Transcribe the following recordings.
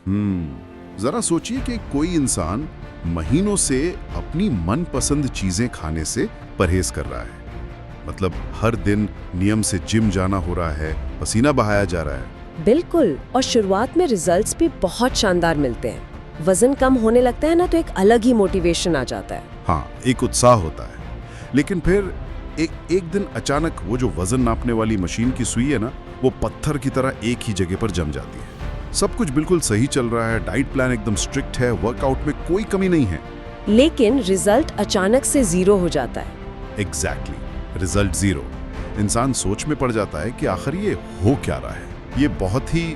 जरा सोचिए कि कोई इंसान महीनों से अपनी मनपसंद चीजें खाने से परहेज कर रहा है। मतलब हर दिन नियम से जिम जाना हो रहा है, पसीना बहाया जा रहा है। बिल्कुल, और शुरुआत में रिजल्ट्स भी बहुत शानदार मिलते हैं। वजन कम होने लगता है ना, तो एक अलग ही मोटिवेशन आ जाता है। हाँ, एक उत्साह होता है। लेकिन फिर एक दिन अचानक वो जो वजन नापने वाली मशीन की सुई है ना, वो पत्थर की तरह एक ही जगह पर जम जाती है। सब कुछ बिल्कुल सही चल रहा है, डाइट प्लान एकदम स्ट्रिक्ट है, वर्कआउट में कोई कमी नहीं है, लेकिन रिजल्ट अचानक से 0 हो जाता है। Exactly, result 0। इंसान सोच में पड़ जाता है कि आखिर ये हो क्या रहा है। ये बहुत ही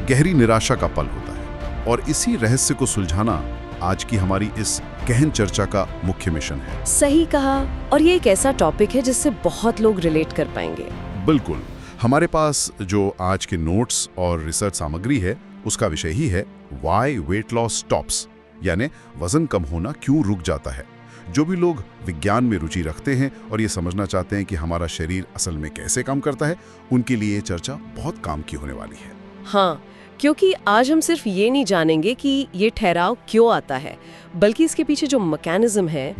गहरी निराशा का पल होता है, और इसी रहस्य को सुलझाना आज की हमारी इस गहन चर्चा का मुख्य मिशन है। सही कहा, और ये एक ऐसा टॉपिक है जिससे बहुत लोग रिलेट कर पाएंगे। बिल्कुल। हमारे पास जो आज के नोट्स और रिसर्च सामग्री है, उसका विषय ही है व्हाई वेट लॉस स्टॉप्स, यानी वजन कम होना क्यों रुक जाता है। जो भी लोग विज्ञान में रुचि रखते हैं और ये समझना चाहते हैं कि हमारा शरीर असल में कैसे काम करता है, उनके लिए ये चर्चा बहुत काम की होने वाली है। हाँ, क्योंकि आज हम सिर्फ ये नहीं जानेंगे कि ये ठहराव क्यों आता है, बल्कि इसके पीछे जो मैकेनिज्म है,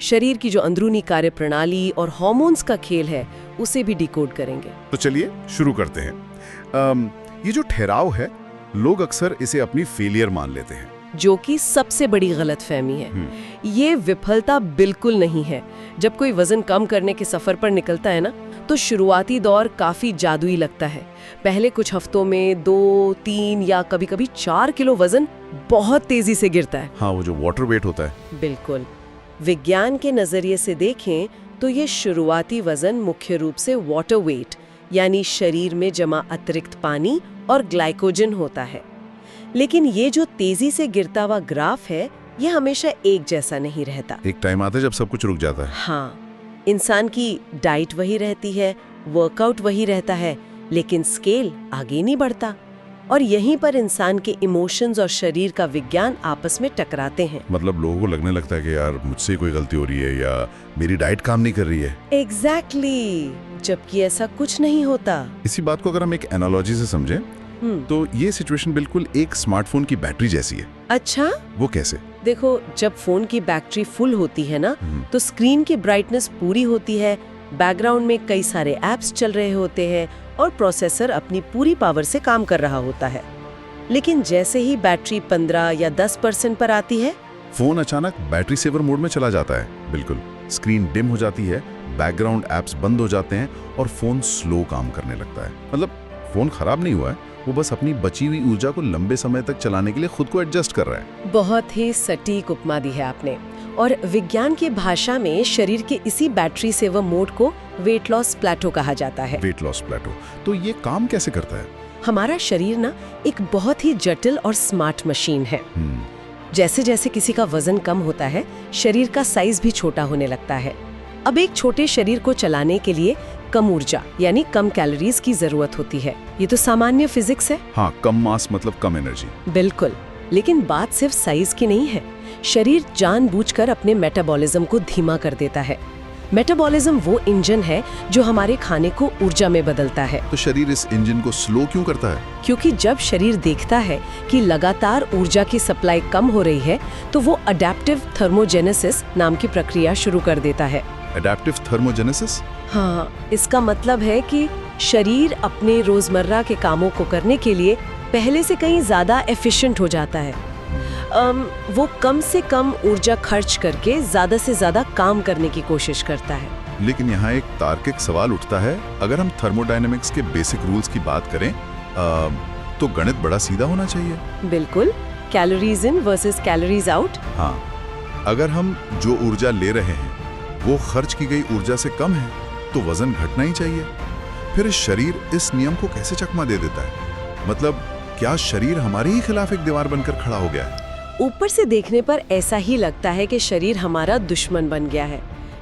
शरीर की जो अंदरूनी कार्यप्रणाली और हार्मोन्स का खेल है, उसे भी डिकोड करेंगे। तो चलिए शुरू करते हैं। ये जो ठहराव है, लोग अक्सर इसे अपनी फेलियर मान लेते हैं, जो कि सबसे बड़ी गलतफहमी है। ये विफलता बिल्कुल नहीं है। जब कोई वजन कम करने के सफर पर निकलता है ना, तो शुरुआती दौर काफी जादुई लगता है। पहले कुछ हफ्तों में 2, 3 या कभी-कभी 4 किलो वजन बहुत तेजी से गिरता है। हाँ, वो जो वाटर वेट होता है। बिल्कुल। विज्ञान के नजरिए से देखें तो ये शुरुआती वजन मुख्य रूप से वाटर वेट, यानी शरीर में जमा अतिरिक्त पानी और ग्लाइकोजन होता है। लेकिन ये जो तेजी से गिरता हुआ ग्राफ है, ये हमेशा एक जैसा नहीं रहता। एक टाइम आता है जब सब कुछ रुक जाता है। हाँ, इंसान की डाइट वही रहती है, वर्कआउट वही रहता है, लेकिन स्केल आगे नहीं बढ़ता। और यहीं पर इंसान के इमोशंस और शरीर का विज्ञान आपस में टकराते हैं। मतलब लोगों को लगने लगता है कि यार मुझसे कोई गलती हो रही है या मेरी डाइट काम नहीं कर रही है। एग्जैक्टली, जबकि ऐसा कुछ नहीं होता। इसी बात को अगर हम एक एनालॉजी से समझें, तो ये सिचुएशन बिल्कुल एक स्मार्टफोन की बैटरी जैसी है। अच्छा, वो कैसे? देखो, जब फोन की बैटरी फुल होती है ना, तो स्क्रीन की ब्राइटनेस पूरी होती है, बैकग्राउंड में कई सारे एप्स चल रहे होते हैं और प्रोसेसर अपनी पूरी पावर से काम कर रहा होता है। लेकिन जैसे ही बैटरी 15 या 10% पर आती है, फोन अचानक बैटरी सेवर मोड में चला जाता है। बिल्कुल, स्क्रीन डिम हो जाती है, बैकग्राउंड एप्स बंद हो जाते हैं और फोन स्लो काम करने लगता है। मतलब फोन खराब नहीं हुआ है, वो बस अपनी बची हुई ऊर्जा को लंबे समय तक चलाने के लिए खुद को एडजस्ट कर रहा है। बहुत ही सटीक उपमा दी है आपने। और विज्ञान की भाषा में शरीर के इसी बैटरी सेवर मोड को वेट लॉस प्लेटो कहा जाता है। वेट लॉस प्लेटो। तो ये काम कैसे करता है? हमारा शरीर ना एक बहुत ही जटिल और स्मार्ट मशीन है। जैसे जैसे किसी का वजन कम होता है, शरीर का साइज भी छोटा होने लगता है। अब एक छोटे शरीर को चलाने के लिए कम ऊर्जा यानी कम कैलोरीज की जरूरत होती है। ये तो सामान्य फिजिक्स है। हाँ, कम मास मतलब कम एनर्जी। बिल्कुल, लेकिन बात सिर्फ साइज की नहीं है। शरीर जानबूझकर अपने मेटाबॉलिज्म को धीमा कर देता है। मेटाबॉलिज्म वो इंजन है जो हमारे खाने को ऊर्जा में बदलता है। तो शरीर इस इंजन को स्लो क्यों करता है? क्योंकि जब शरीर देखता है कि लगातार ऊर्जा की सप्लाई कम हो रही है, तो वो अडैप्टिव थर्मोजेनेसिस नाम की प्रक्रिया शुरू कर देता है। Adaptive thermogenesis? हाँ, इसका मतलब है कि शरीर अपने रोजमर्रा के कामों को करने के लिए पहले से कहीं ज्यादा एफिशिएंट हो जाता है। वो कम से कम ऊर्जा खर्च करके ज्यादा से ज्यादा काम करने की कोशिश करता है। लेकिन यहाँ एक तार्किक सवाल उठता है। अगर हम थर्मोडायनेमिक्स के बेसिक रूल्स की बात करें, तो गणित बड़ा सीधा होना चाहिए। बिल्कुल, calories in versus calories out. हाँ, अगर हम जो ऊर्जा ले रहे हैं वो खर्च की गई ऊर्जा से कम है, तो वजन घटना ही चाहिए। फिर शरीर इस नियम को कैसे चकमा दे देता है? मतलब क्या शरीर हमारे ही खिलाफ एक दीवार बनकर खड़ा हो गया है? ऊपर से देखने पर ऐसा ही लगता है कि शरीर हमारा दुश्मन बन गया है,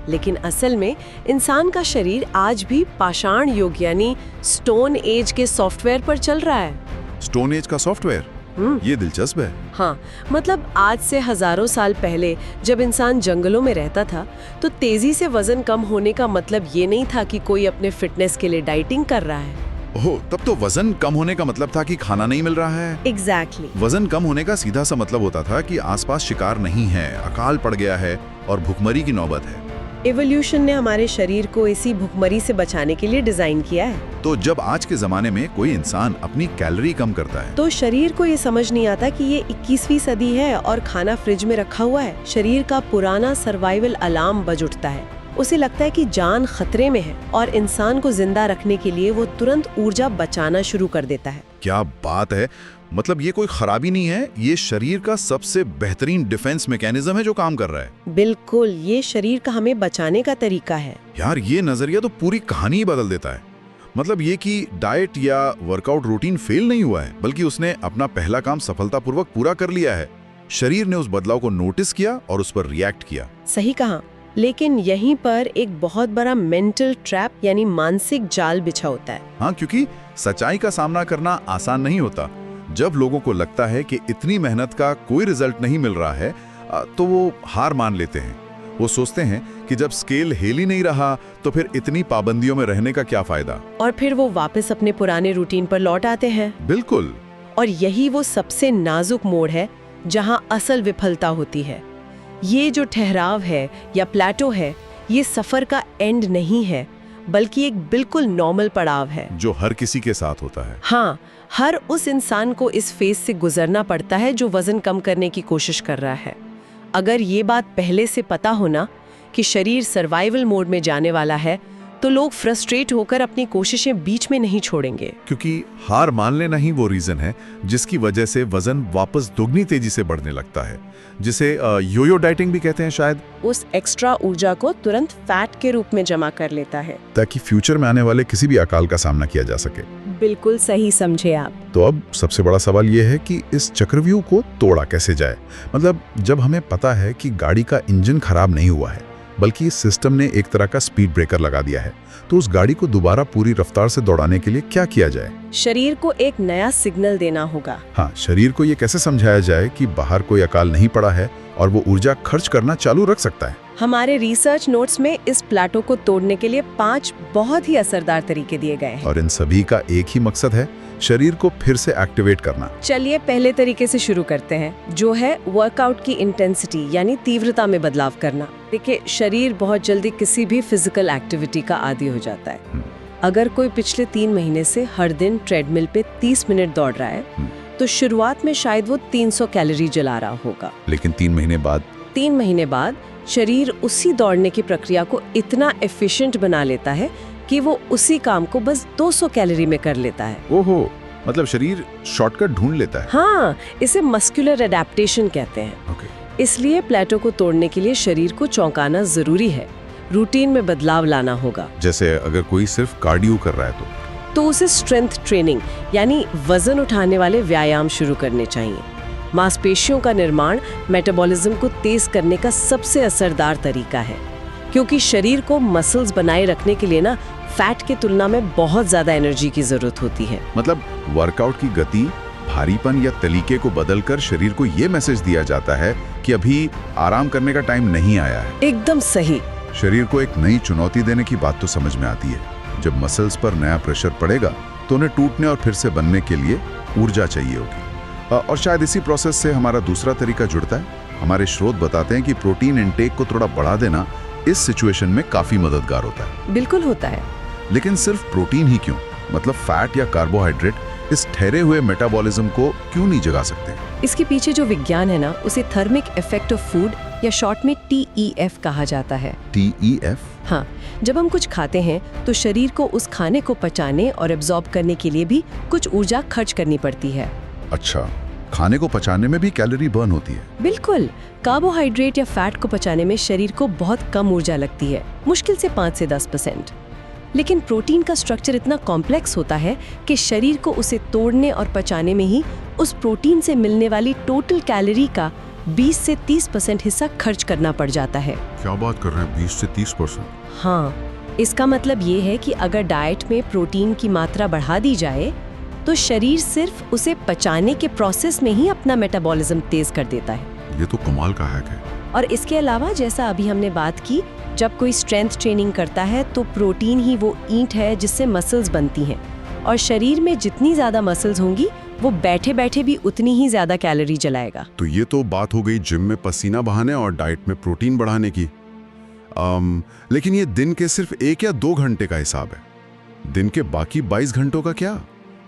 लेकिन असल में इंसान का शरीर आज भी पाषाण युग यानी स्टोन एज के सॉफ्टवेयर पर चल रहा है। स्टोन एज का सॉफ्टवेयर? ये दिलचस्प है। हाँ, मतलब आज से हजारों साल पहले जब इंसान जंगलों में रहता था, तो तेजी से वजन कम होने का मतलब ये नहीं था कि कोई अपने फिटनेस के लिए डाइटिंग कर रहा है। ओह, तब तो वजन कम होने का मतलब था कि खाना नहीं मिल रहा है। एग्जैक्टली। वजन कम होने का सीधा सा मतलब होता था कि आसपास शिकार नहीं है, अकाल पड़ गया है और भुखमरी की नौबत है। एवोल्यूशन ने हमारे शरीर को इसी भुखमरी से बचाने के लिए डिजाइन किया है। तो जब आज के जमाने में कोई इंसान अपनी कैलोरी कम करता है तो शरीर को ये समझ नहीं आता कि ये 21वीं सदी है और खाना फ्रिज में रखा हुआ है। शरीर का पुराना सर्वाइवल अलार्म बज उठता है। उसे लगता है कि जान खतरे में है और इंसान को जिंदा रखने के लिए वो तुरंत ऊर्जा बचाना शुरू कर देता है। क्या बात है, मतलब ये कोई खराबी नहीं है, ये शरीर का सबसे बेहतरीन डिफेंस मैकेनिज्म है जो काम कर रहा है। बिल्कुल, ये शरीर का हमें बचाने का तरीका है। यार ये नजरिया तो पूरी कहानी ही बदल देता है। मतलब ये कि डाइट या वर्कआउट रूटीन फेल नहीं हुआ है, बल्कि उसने अपना पहला काम सफलतापूर्वक पूरा कर लिया है। शरीर ने उस बदलाव को नोटिस किया और उस पर रिएक्ट किया। सही कहा, लेकिन यहीं पर एक बहुत बड़ा मेंटल ट्रैप यानी मानसिक जाल बिछा होता है। हाँ, क्योंकि सच्चाई का सामना करना आसान नहीं होता। जब लोगों को लगता है कि इतनी मेहनत का कोई रिजल्ट नहीं मिल रहा है, तो वो हार मान लेते हैं। वो सोचते हैं कि जब स्केल हिल ही नहीं रहा तो फिर इतनी पाबंदियों में रहने का क्या फायदा। और फिर वो वापस अपने पुराने रूटीन पर लौट आते हैं। बिल्कुल। और यही वो सबसे नाजुक मोड़ है जहां असल विफलता होती है। ये जो ठहराव है या प्लेटो है, ये सफर का एंड नहीं है, बल्कि एक बिल्कुल नॉर्मल पड़ाव है जो हर किसी के साथ होता है। हाँ, हर उस इंसान को इस फेज से गुजरना पड़ता है जो वजन कम करने की कोशिश कर रहा है। अगर ये बात पहले से पता होना कि शरीर सर्वाइवल मोड में जाने वाला है, तो लोग फ्रस्ट्रेट होकर अपनी कोशिशें बीच में नहीं छोड़ेंगे। क्योंकि हार मान लेना ही वो रीजन है जिसकी वजह से वजन वापस दुगनी तेजी से बढ़ने लगता है, जिसे योयो डाइटिंग भी कहते हैं शायद। उस एक्स्ट्रा ऊर्जा को तुरंत फैट के रूप में जमा कर लेता है ताकि फ्यूचर में आने वाले किसी भी अकाल का सामना किया जा सके। बिल्कुल सही समझे आप। तो अब सबसे बड़ा सवाल ये है कि इस चक्रव्यूह को तोड़ा कैसे जाए। मतलब जब हमें पता है कि गाड़ी का इंजन खराब नहीं हुआ है, बल्कि इस सिस्टम ने एक तरह का स्पीड ब्रेकर लगा दिया है, तो उस गाड़ी को दोबारा पूरी रफ्तार से दौड़ाने के लिए क्या किया जाए? शरीर को एक नया सिग्नल देना होगा। हाँ, शरीर को ये कैसे समझाया जाए कि बाहर कोई अकाल नहीं पड़ा है और वो ऊर्जा खर्च करना चालू रख सकता है। हमारे रिसर्च नोट्स में इस प्लेटो को तोड़ने के लिए 5 बहुत ही असरदार तरीके दिए गए हैं। और इन सभी का एक ही मकसद है, शरीर को फिर से एक्टिवेट करना। चलिए पहले तरीके से शुरू करते हैं, जो है वर्कआउट की इंटेंसिटी यानी तीव्रता में बदलाव करना। देखिए, शरीर बहुत जल्दी किसी भी फिजिकल एक्टिविटी का आदी हो जाता है। अगर कोई पिछले 3 महीने से हर दिन ट्रेडमिल पे 30 मिनट दौड़ रहा है, तो शुरुआत में शायद वो 300 कैलोरी जला रहा होगा। लेकिन 3 महीने बाद शरीर उसी दौड़ने की प्रक्रिया को इतना एफिशिएंट बना लेता है कि वो उसी काम को बस 200 कैलोरी में कर लेता है। ओहो, मतलब शरीर शॉर्टकट ढूंढ लेता है। हाँ, इसे मस्कुलर एडेप्टेशन कहते हैं। इसलिए प्लेटो को तोड़ने के लिए शरीर को चौंकाना जरूरी है, रूटीन में बदलाव लाना होगा। जैसे अगर कोई सिर्फ कार्डियो कर रहा है तो उसे स्ट्रेंथ ट्रेनिंग यानी वजन उठाने वाले व्यायाम शुरू करने चाहिए। मांसपेशियों का निर्माण मेटाबॉलिज्म को तेज करने का सबसे असरदार तरीका है, क्योंकि शरीर को मसल्स बनाए रखने के लिए ना फैट की तुलना में बहुत ज्यादा एनर्जी की जरूरत होती है। मतलब वर्कआउट की गति, भारीपन या तरीके को बदलकर शरीर को ये मैसेज दिया जाता है कि अभी आराम करने का टाइम नहीं आया है। एकदम सही। शरीर को एक नई चुनौती देने की बात तो समझ में आती है। जब मसल्स पर नया प्रेशर पड़ेगा तो उन्हें टूटने और फिर से बनने के लिए ऊर्जा चाहिए होगी। और शायद इसी प्रोसेस से हमारा दूसरा तरीका जुड़ता है। हमारे स्रोत बताते हैं कि प्रोटीन इंटेक को थोड़ा बढ़ा देना इस सिचुएशन में काफी मददगार होता है। बिल्कुल होता है। लेकिन सिर्फ प्रोटीन ही क्यों? मतलब फैट या कार्बोहाइड्रेट इस ठहरे हुए मेटाबॉलिज्म को क्यों नहीं जगा सकते? इसके पीछे जो विज्ञान है ना, उसे थर्मिक इफेक्ट ऑफ फूड या शॉर्ट में TEF कहा जाता है। TEF? हाँ, जब हम कुछ खाते हैं तो शरीर को उस खाने को पचाने और एब्जॉर्ब करने के लिए भी कुछ ऊर्जा खर्च करनी पड़ती है। अच्छा, खाने को पचाने में भी कैलोरी बर्न होती है? बिल्कुल। कार्बोहाइड्रेट या फैट को पचाने में शरीर को बहुत कम ऊर्जा लगती है, मुश्किल से 5 से 10%। लेकिन प्रोटीन का स्ट्रक्चर इतना कॉम्प्लेक्स होता है कि शरीर को उसे तोड़ने और पचाने में ही उस प्रोटीन से मिलने वाली टोटल कैलोरी का 20 से 30% हिस्सा खर्च करना पड़ जाता है। क्या बात कर रहे हैं, 20 से 30%? हाँ, इसका मतलब ये है कि अगर डाइट में प्रोटीन की मात्रा बढ़ा दी जाए तो शरीर सिर्फ उसे पचाने के प्रोसेस में ही अपना मेटाबॉलिज्म तेज कर देता है। ये तो कमाल का हैक है। और इसके अलावा, जैसा अभी हमने बात की, जब कोई स्ट्रेंथ ट्रेनिंग करता है तो प्रोटीन ही वो ईंट है जिससे मसल्स बनती हैं। और शरीर में जितनी ज़्यादा मसल्स होंगी वो बैठे बैठे भी उतनी ही ज़्यादा कैलोरी जलाएगा। तो ये तो बात हो गई जिम में पसीना बहाने और डाइट में प्रोटीन बढ़ाने की। लेकिन ये दिन के सिर्फ 1 या 2 घंटे का हिसाब है। दिन के बाकी 22 घंटों का क्या?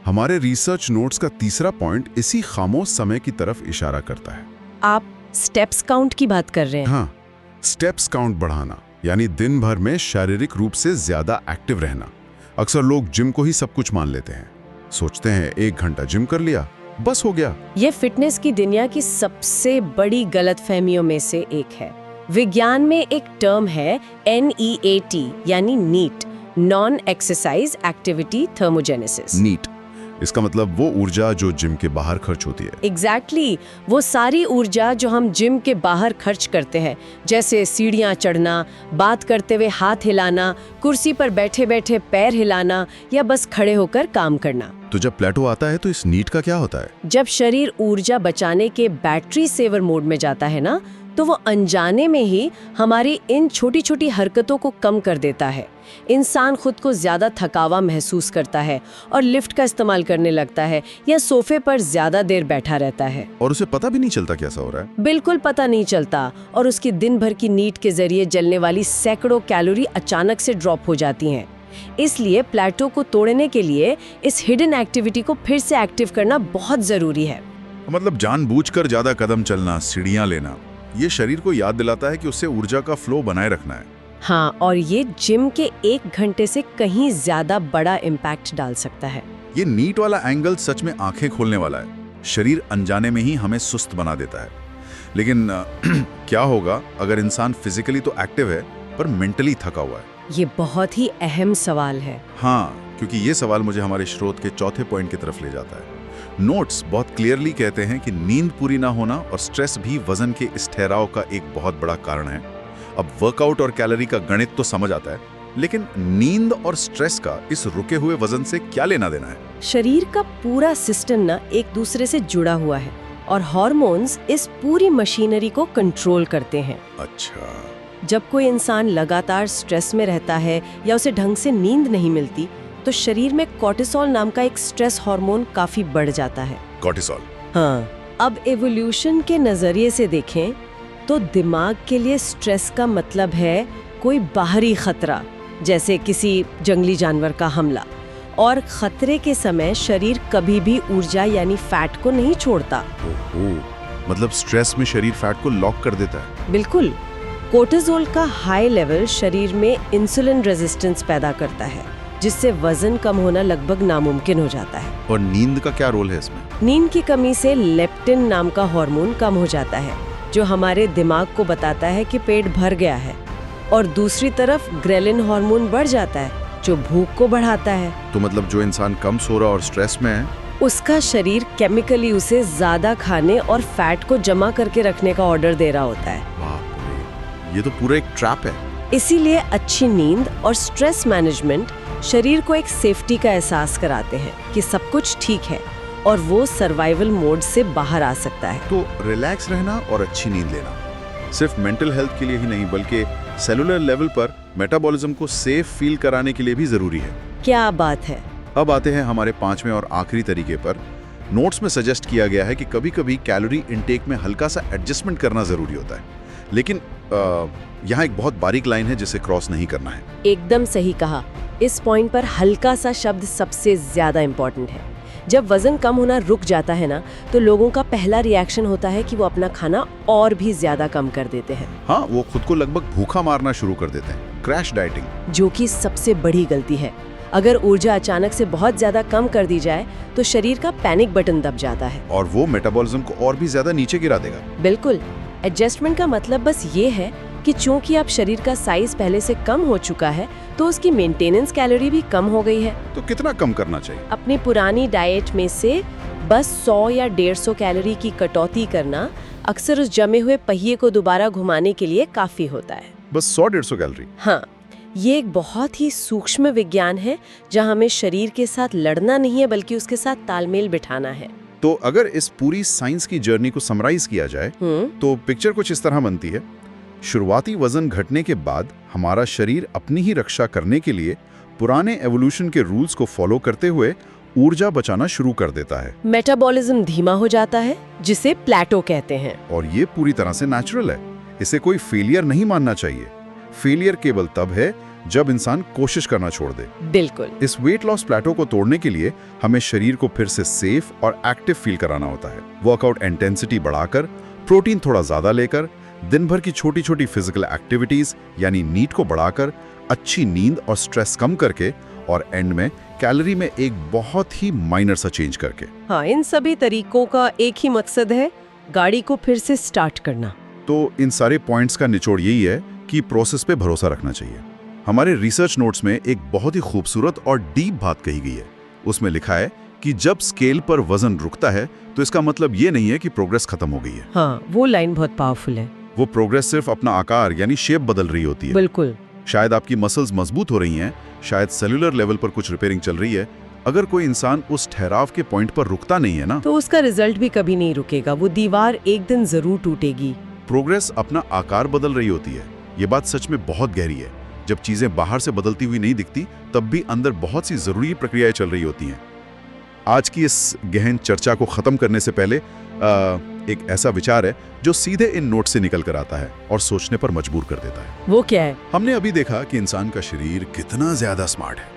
हमारे रिसर्च नोट्स का तीसरा पॉइंट इसी खामोश समय की तरफ इशारा करता है। आप स्टेप्स काउंट की बात कर रहे हैं? हाँ, स्टेप्स काउंट बढ़ाना, यानी दिन भर में शारीरिक रूप से ज्यादा एक्टिव रहना। अक्सर लोग जिम को ही सब कुछ मान लेते हैं, सोचते हैं 1 घंटा जिम कर लिया बस हो गया। ये फिटनेस की दुनिया की सबसे बड़ी गलतफहमियों में से एक है। विज्ञान में एक टर्म है NEAT यानी NEAT, non exercise activity thermogenesis. NEAT, इसका मतलब वो ऊर्जा जो जिम के बाहर खर्च होती है। एग्जैक्टली, वो सारी ऊर्जा जो हम जिम के बाहर खर्च करते हैं, जैसे सीढ़ियाँ चढ़ना, बात करते हुए हाथ हिलाना, कुर्सी पर बैठे बैठे पैर हिलाना या बस खड़े होकर काम करना। तो जब प्लेटो आता है तो इस नीट का क्या होता है? जब शरीर ऊर्जा बचाने के बैटरी सेवर मोड में जाता है ना, तो वो अनजाने में ही हमारी इन छोटी छोटी हरकतों को कम कर देता है। इंसान खुद को ज्यादा थकावा महसूस करता है और लिफ्ट का इस्तेमाल करने लगता है या सोफे पर ज्यादा देर बैठा रहता है और उसे पता भी नहीं चलता कैसा हो रहा है। बिल्कुल पता नहीं चलता, और उसकी दिन भर की नीड के जरिए जलने वाली सैकड़ों कैलोरी अचानक से ड्रॉप हो जाती हैं। इसलिए प्लेटो को तोड़ने के लिए इस हिडन एक्टिविटी को फिर से एक्टिव करना बहुत जरूरी है। मतलब जानबूझकर ज्यादा कदम चलना, सीढ़ियां लेना, ये शरीर को याद दिलाता है कि उससे ऊर्जा का फ्लो बनाए रखना है। हाँ, और ये जिम के 1 घंटे से कहीं ज्यादा बड़ा इम्पैक्ट डाल सकता है। ये नीट वाला एंगल सच में आंखें खोलने वाला है। शरीर अनजाने में ही हमें सुस्त बना देता है। लेकिन क्या होगा अगर इंसान फिजिकली तो एक्टिव है पर मेंटली थका हुआ है? ये बहुत ही अहम सवाल है। हाँ, क्योंकि ये सवाल मुझे हमारे स्रोत के चौथे पॉइंट की तरफ ले जाता है। नोट्स बहुत क्लियरली कहते हैं कि नींद पूरी ना होना और स्ट्रेस भी वजन के इस ठहराव का एक बहुत बड़ा कारण है। अब वर्कआउट और कैलोरी का गणित तो समझ आता है, लेकिन नींद और स्ट्रेस का इस रुके हुए वजन से क्या लेना देना है? शरीर का पूरा सिस्टम ना एक दूसरे से जुड़ा हुआ है और हार्मोन्स इस पूरी मशीनरी को कंट्रोल करते हैं। अच्छा। जब कोई इंसान लगातार स्ट्रेस में रहता है या उसे ढंग से नींद नहीं मिलती, तो शरीर में कोर्टिसोल नाम का एक स्ट्रेस हार्मोन काफी बढ़ जाता है। कोर्टिसोल? हाँ, अब एवोल्यूशन के नजरिए से देखें तो दिमाग के लिए स्ट्रेस का मतलब है कोई बाहरी खतरा, जैसे किसी जंगली जानवर का हमला। और खतरे के समय शरीर कभी भी ऊर्जा यानी फैट को नहीं छोड़ता। मतलब स्ट्रेस में शरीर फैट को लॉक कर देता है? बिल्कुल। कोर्टिसोल का हाई लेवल शरीर में इंसुलिन रेजिस्टेंस पैदा करता है, जिससे वजन कम होना लगभग नामुमकिन हो जाता है। और नींद का क्या रोल है इसमें? नींद की कमी से लेप्टिन नाम का हार्मोन कम हो जाता है, जो हमारे दिमाग को बताता है कि पेट भर गया है। और दूसरी तरफ ग्रेलिन हार्मोन बढ़ जाता है, जो भूख को बढ़ाता है। तो मतलब जो इंसान कम सो रहा और स्ट्रेस में है, उसका शरीर केमिकली उसे ज्यादा खाने और फैट को जमा करके रखने का ऑर्डर दे रहा होता है। बाप रे, ये तो पूरा एक ट्रैप है। इसीलिए अच्छी नींद और स्ट्रेस मैनेजमेंट शरीर को एक सेफ्टी का एहसास कराते हैं कि सब कुछ ठीक है और वो सर्वाइवल मोड से बाहर आ सकता है। तो रिलैक्स रहना और अच्छी नींद लेना सिर्फ मेंटल हेल्थ के लिए ही नहीं, बल्कि सेलुलर लेवल पर मेटाबॉलिज्म को सेफ फील कराने के लिए भी जरूरी है। क्या बात है। अब आते हैं हमारे 5वें और आखिरी तरीके पर। नोट्स में सजेस्ट किया गया है कि कभी-कभी कैलोरी इंटेक में हल्का सा एडजस्टमेंट करना जरूरी होता है, लेकिन यहाँ एक बहुत बारीक लाइन है जिसे क्रॉस नहीं करना है। एकदम सही कहा। इस पॉइंट पर हल्का सा शब्द सबसे ज्यादा इम्पोर्टेंट है। जब वजन कम होना रुक जाता है ना, तो लोगों का पहला रिएक्शन होता है कि वो अपना खाना और भी ज्यादा कम कर देते हैं। हाँ, वो खुद को लगभग भूखा मारना शुरू कर देते हैं, क्रैश डाइटिंग, जो कि सबसे बड़ी गलती है। अगर ऊर्जा अचानक से बहुत ज्यादा कम कर दी जाए तो शरीर का पैनिक बटन दब जाता है और वो मेटाबॉलिज्म को और भी ज्यादा नीचे गिरा देगा। बिल्कुल। एडजस्टमेंट का मतलब बस ये है कि चूंकि अब शरीर का साइज पहले से कम हो चुका है, तो उसकी मेंटेनेंस कैलोरी भी कम हो गई है। तो कितना कम करना चाहिए? अपनी पुरानी डाइट में से बस 100 या 150 कैलोरी की कटौती करना अक्सर उस जमे हुए पहिए को दोबारा घुमाने के लिए काफी होता है। बस 100-150 कैलोरी? हाँ, ये एक बहुत ही सूक्ष्म विज्ञान है जहाँ हमें शरीर के साथ लड़ना नहीं है, बल्कि उसके साथ तालमेल बिठाना है। तो अगर इस पूरी साइंस की जर्नी को समराइज किया जाए तो पिक्चर कुछ इस तरह बनती है। शुरुआती वजन घटने के बाद हमारा शरीर अपनी ही रक्षा करने के लिए पुराने एवोल्यूशन के रूल्स को फॉलो करते हुए ऊर्जा बचाना शुरू कर देता है। मेटाबॉलिज्म धीमा हो जाता है, जिसे प्लेटो कहते हैं। और ये पूरी तरह से नेचुरल है, इसे कोई फेलियर नहीं मानना चाहिए। फेलियर केवल तब है जब इंसान कोशिश करना छोड़ दे। बिल्कुल। इस वेट लॉस प्लेटो को तोड़ने के लिए हमें शरीर को फिर से सेफ और एक्टिव फील कराना होता है। वर्कआउट इंटेंसिटी बढ़ाकर, प्रोटीन थोड़ा ज्यादा लेकर, दिन भर की छोटी छोटी फिजिकल एक्टिविटीज यानी नीड को बढ़ाकर, अच्छी नींद और स्ट्रेस कम करके, और एंड में कैलोरी में एक बहुत ही माइनर सा चेंज करके। हाँ, इन सभी तरीकों का एक ही मकसद है, गाड़ी को फिर से स्टार्ट करना। तो इन सारे पॉइंट्स का निचोड़ यही है कि प्रोसेस पे भरोसा रखना चाहिए। हमारे रिसर्च नोट्स में एक बहुत ही खूबसूरत और डीप बात कही गई है। उसमें लिखा है कि जब स्केल पर वजन रुकता है तो इसका मतलब ये नहीं है कि प्रोग्रेस खत्म हो गई है। हाँ, वो लाइन बहुत पावरफुल है। वो प्रोग्रेस सिर्फ अपना आकार यानी शेप बदल रही होती है। बिल्कुल। शायद आपकी मसल्स मजबूत हो रही हैं, शायद सेलुलर लेवल पर कुछ रिपेयरिंग चल रही है। अगर कोई इंसान उस ठहराव के पॉइंट पर रुकता नहीं है ना, तो उसका रिजल्ट भी कभी नहीं रुकेगा। वो दीवार एक दिन जरूर टूटेगी। प्रोग्रेस अपना आकार बदल रही होती है। ये बात सच में बहुत गहरी है। जब चीजें बाहर से बदलती हुई नहीं दिखती, तब भी अंदर बहुत सी जरूरी प्रक्रियाएं चल रही होती हैं। आज की इस गहन चर्चा को खत्म करने से पहले एक ऐसा विचार है जो सीधे इन नोट से निकल कर आता है और सोचने पर मजबूर कर देता है। वो क्या है? हमने अभी देखा कि इंसान का शरीर कितना ज्यादा स्मार्ट है।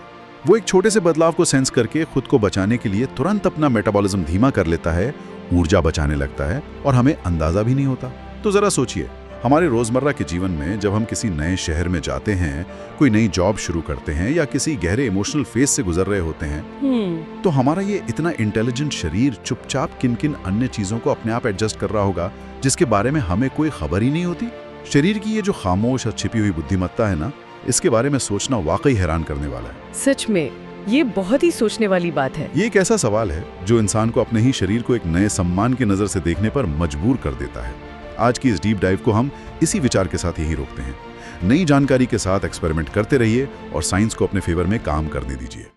वो एक छोटे से बदलाव को सेंस करके खुद को बचाने के लिए तुरंत अपना मेटाबॉलिज्म धीमा कर लेता है, ऊर्जा बचाने लगता है और हमें अंदाजा भी नहीं होता। तो जरा सोचिए, हमारे रोजमर्रा के जीवन में जब हम किसी नए शहर में जाते हैं, कोई नई जॉब शुरू करते हैं या किसी गहरे इमोशनल फेज से गुजर रहे होते हैं, तो हमारा ये इतना इंटेलिजेंट शरीर चुपचाप किन किन अन्य चीजों को अपने आप एडजस्ट कर रहा होगा जिसके बारे में हमें कोई खबर ही नहीं होती। शरीर की ये जो खामोश और छिपी हुई बुद्धिमत्ता है ना, इसके बारे में सोचना वाकई हैरान करने वाला है। सच में ये बहुत ही सोचने वाली बात है। ये एक ऐसा सवाल है जो इंसान को अपने ही शरीर को एक नए सम्मान की नजर से देखने पर मजबूर कर देता है। आज की इस डीप डाइव को हम इसी विचार के साथ यही रोकते हैं। नई जानकारी के साथ एक्सपेरिमेंट करते रहिए और साइंस को अपने फेवर में काम करने दीजिए।